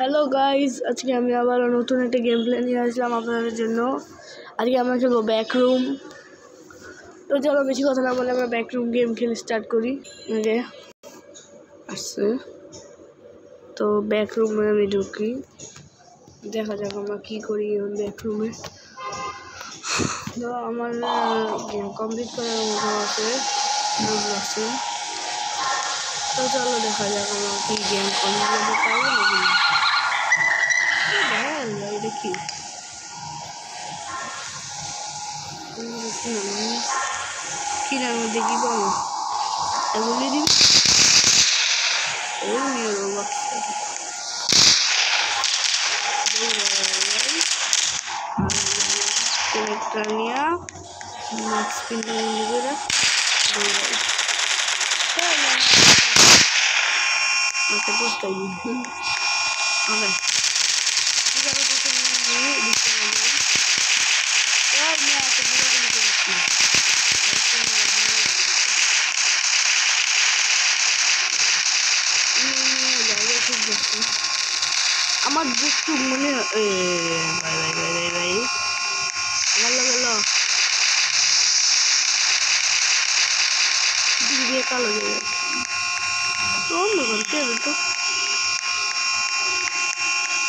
Hello guys, আজকে আমি আবার নতুন একটা গেম প্লে নিয়ে আসলাম আপনাদের জন্য। আজকে আমরা খেলবো ব্যাকরুম। তো চলো বেশি কথা না বলে আমরা ব্যাকরুম গেম খেলে স্টার্ট করি। আসছে তো ব্যাকরুমে আমি ঢুকি, দেখা যাক আমরা কী করি ব্যাকরুমে। তো আমার গেম কমপ্লিট করার মতো আছে। তো চলো দেখা যাক আমরা কি গেম কমপ্লিট করতে পারবো নাকি। এটা কি কিনার মধ্যে কি বলো এগুলি দিবি নিয়ে মাস্ক কিনতে নিজেরা আচ্ছা পোস্টাই আমরা আমার একটু মনে ভাই আমার লাগে দিয়ে কালো জায়গা অন্ধকার কে তো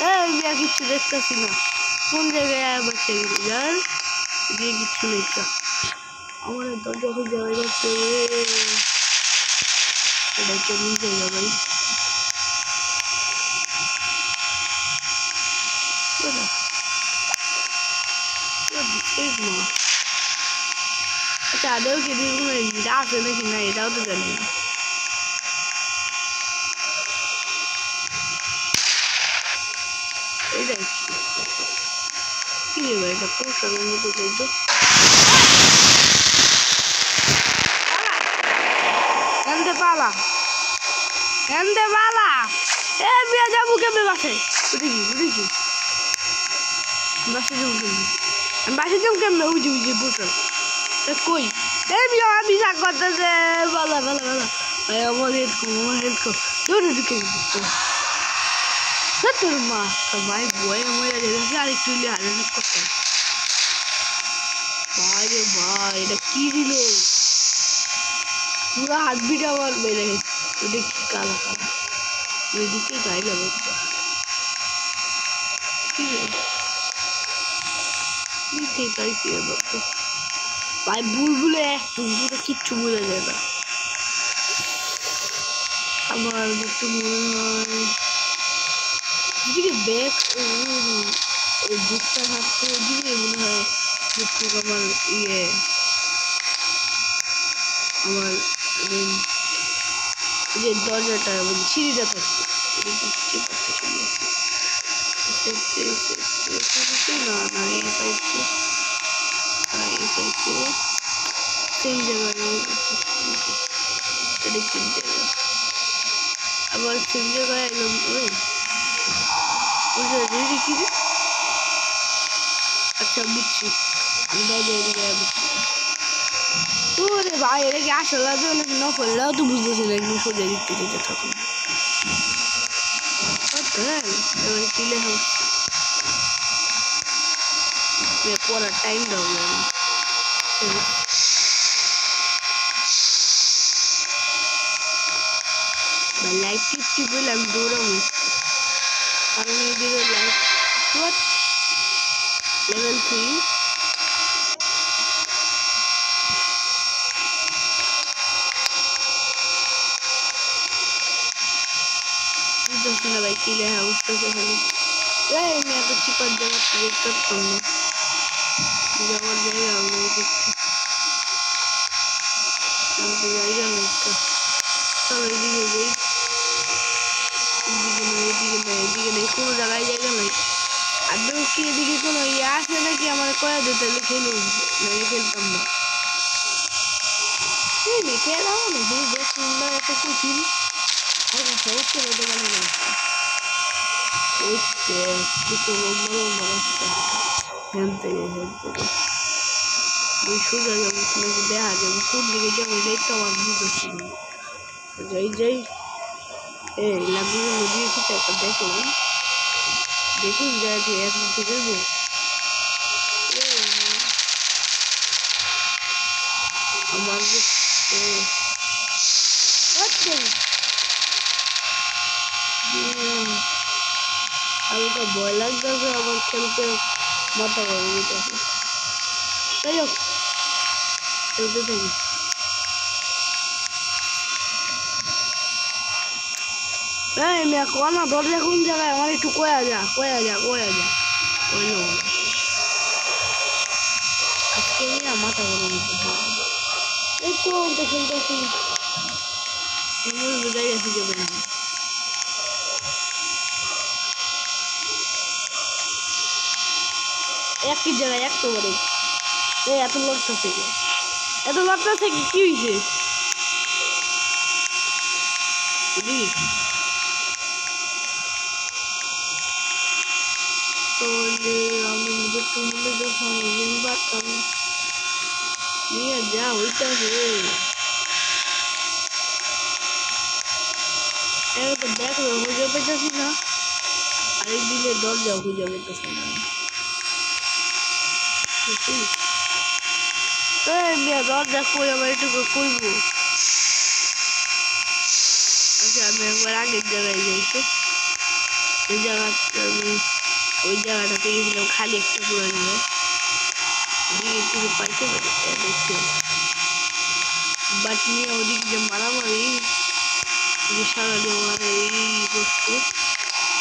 আর কিচ্ছু দেখতেছি না কোন জায়গায় বাচ্চা যার দিয়ে কিচ্ছু নেই। আমার দরজা খুব জায়গায় যাচ্ছে এটা কেমন জায়গা ভাই। আচ্ছা আদেও কি দিয়ে আছে নাকি না এটাও তো জানি না। এটাই কি রে ভাই, এটা পোস্টারের মতো চাইতো এনতে পালা এ বিয়া যাবো কেমনে বাসে বুঝি বাসে যাবো কেমনে আমি বাসে যাবো কেমনে উজি পোস্টার কই এই বিয়া আমি শাক করতেছে ভালো ভাই আমার হেল্প কর ঢুকে তোর মা ভাই বয়ে মরে যাচ্ছে আর একটু হারে করতাম ভাই রে ভাই এটা কি দিল পুরো হাত বিট আমার বেড়ে গেছে। এটা কি কালা এদিকে গাই লাগে ঠিক আছে ভাই বুলবুলে একটু পুরো কিচ্ছু বোঝা যায় না। আমার একটু মনে হয় এদিকে ব্যাগ ওই বুকটা থাকতো ওদিকে মনে হয় আমার আমার যে দরজাটা সিঁড়িটা থাকতো সেম জায়গায় আবার সেম জায়গায় এলাম কি আচ্ছা বুঝছি আমি তোরে ভাই এটা কি আসলে নকলটাও তো বুঝতেছি না একদম সোজা দিকতে যেতে থাকুন এবার কিলে হাউস পড়ার টাইম দাও না লাইট টিপটি বলে আমি দৌড়াবো কারণ এইদিকে লাইট লেভেল 3 না ভাই কিলে হাউসটা খালি আমি এত চিপার জায়গা দেখতে পারতাম না যাওয়ার জায়গা আমরা দেখছি জায়গা নেই তো চলো এদিকে যাই এদিকে নেই কোনো জায়গায় জায়গা নেই। আদৌ কি এদিকে কোনো ইয়ে আসে নাকি আমার কয়া দিতে খেলতাম না দেখে এলাম নাকি বেশ সুন্দর একটা কুচিল হচ্ছে ভালো না ওই সোজা যাবো নাকি দেখা যাবো কোন দিকে যাবো এটাই তো আমার বুঝতেছি যাই এই লাগবে নদী কিছু একটা দেখলাম দেখুন যাচ্ছে এখন ঠিক করবো আমার হালকা ভয় লাগতেছে আমার খেলতে মাথা গরম হইতেছে তাই হোক খেলতে থাকি এই মেয়া কোনা দরজা কোন জায়গায় আমার একটু কয়া যা কইলো আজকে নিয়ে মাথা গরম হইতেছে এই তো খেলতেছি যাই আসি যাবে না একই জায়গায় একটু বড় এই এত লড়তেছে কি হয়েছে আমি একটু মনে যখন বাড়তাম নিয়ে যা হইতেছে তো দেখো খুঁজে পেতেছি না আরেক দিনের দরজাও খুঁজে পেতেছি না দরজা কই আবার এটুকু কইব আচ্ছা আমি একবার আগের জায়গায় যাইতো ওই জায়গাটা আমি ওই জায়গাটাতে গেছিলাম খালি একটা পুরো জায়গা দিয়ে কিছু পাইতে পারি দেখতে বাট নিয়ে ওদিক যে মারামারি যে সারাদিন মারে এই করছে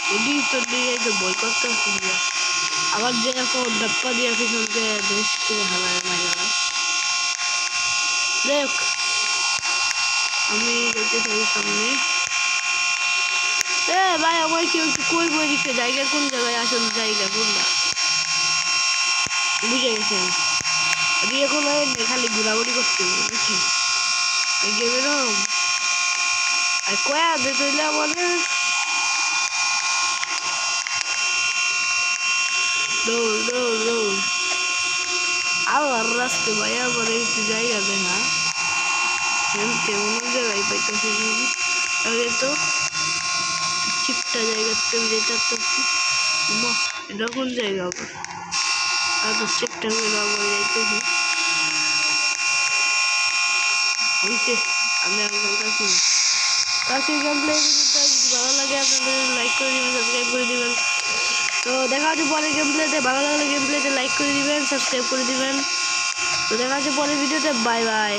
ওদিক তো দিয়ে তো বই করতে আসছি আবার যে এখন ডাপ্পা দিয়ে পিছনকে দেশকে হালায় মারা দেখ আমি যেতে চাই সামনে ভাই আমার কেউ একটু কই বই দিচ্ছে জায়গা কোন জায়গায় আসলে জায়গা কোনটা বুঝে গেছেন দিয়ে কোনো খালি ঘোরাঘুরি করতে হবে নাকি গেমের আর কয়া দিতে বলে দৌড় দৌড় দৌড় আবার রাস্তে ভাই আবার একটু জায়গা দেখা খেলতে অন্য জায়গায় পাইতেছি আগে তো চিপটা জায়গাতে যেটা তো এটা কোন জায়গা আবার আর তো চিপটা করে আবার যাইতেছি বুঝছে আমি এখন কাছে গেম প্লে ভালো লাগে আপনাদের লাইক করে দেবেন সাবস্ক্রাইব করে দেবেন তো দেখা হচ্ছে পরের গেম প্লেতে ভালো লাগলে গেম প্লেতে লাইক করে দিবেন সাবস্ক্রাইব করে দিবেন তো দেখা হচ্ছে পরের ভিডিওতে বাই বাই